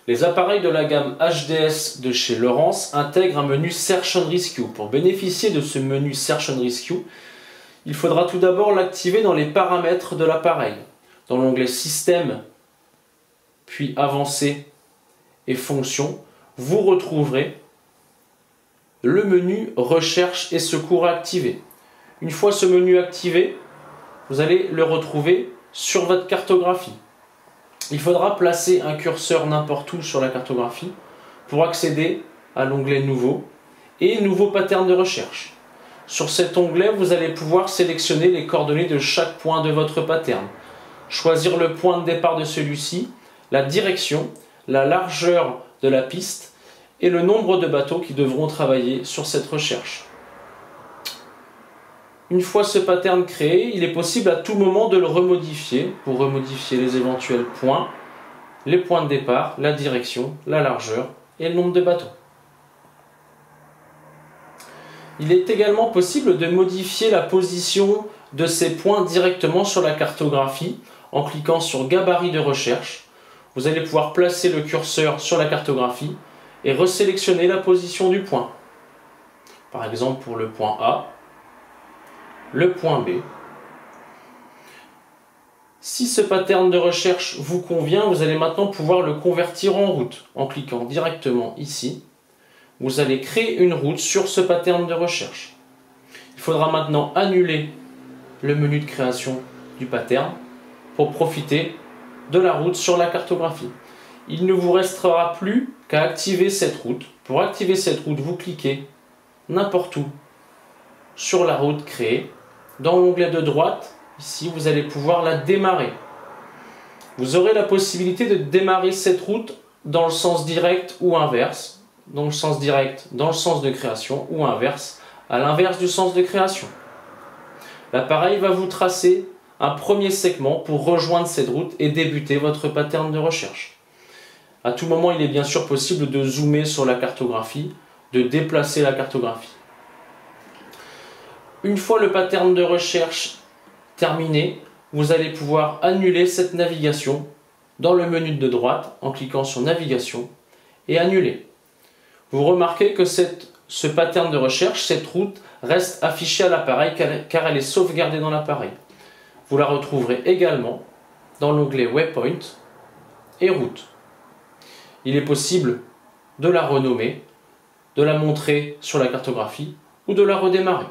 Les appareils de la gamme HDS de chez Lowrance intègrent un menu Search and Rescue. Pour bénéficier de ce menu Search and Rescue, il faudra tout d'abord l'activer dans les paramètres de l'appareil. Dans l'onglet Système, puis Avancé et Fonctions, vous retrouverez le menu Recherche et secours activé. Une fois ce menu activé, vous allez le retrouver sur votre cartographie. Il faudra placer un curseur n'importe où sur la cartographie pour accéder à l'onglet Nouveau et Nouveau pattern de recherche. Sur cet onglet, vous allez pouvoir sélectionner les coordonnées de chaque point de votre pattern, choisir le point de départ de celui-ci, la direction, la largeur de la piste et le nombre de bateaux qui devront travailler sur cette recherche. Une fois ce pattern créé, il est possible à tout moment de le remodifier pour remodifier les éventuels points, les points de départ, la direction, la largeur et le nombre de bateaux. Il est également possible de modifier la position de ces points directement sur la cartographie en cliquant sur Gabarit de recherche. Vous allez pouvoir placer le curseur sur la cartographie et resélectionner la position du point. Par exemple pour le point A, le point B. Si ce pattern de recherche vous convient, vous allez maintenant pouvoir le convertir en route en cliquant directement ici. Vous allez créer une route sur ce pattern de recherche. Il faudra maintenant annuler le menu de création du pattern pour profiter de la route sur la cartographie. Il ne vous restera plus qu'à activer cette route. Pour activer cette route, vous cliquez n'importe où sur la route créée. Dans l'onglet de droite, ici, vous allez pouvoir la démarrer. Vous aurez la possibilité de démarrer cette route dans le sens direct ou inverse. Dans le sens direct, dans le sens de création, ou inverse, à l'inverse du sens de création. L'appareil va vous tracer un premier segment pour rejoindre cette route et débuter votre pattern de recherche. À tout moment, il est bien sûr possible de zoomer sur la cartographie, de déplacer la cartographie. Une fois le pattern de recherche terminé, vous allez pouvoir annuler cette navigation dans le menu de droite en cliquant sur Navigation et Annuler. Vous remarquez que ce pattern de recherche, cette route, reste affichée à l'appareil car elle est sauvegardée dans l'appareil. Vous la retrouverez également dans l'onglet Waypoint et Route. Il est possible de la renommer, de la montrer sur la cartographie ou de la redémarrer.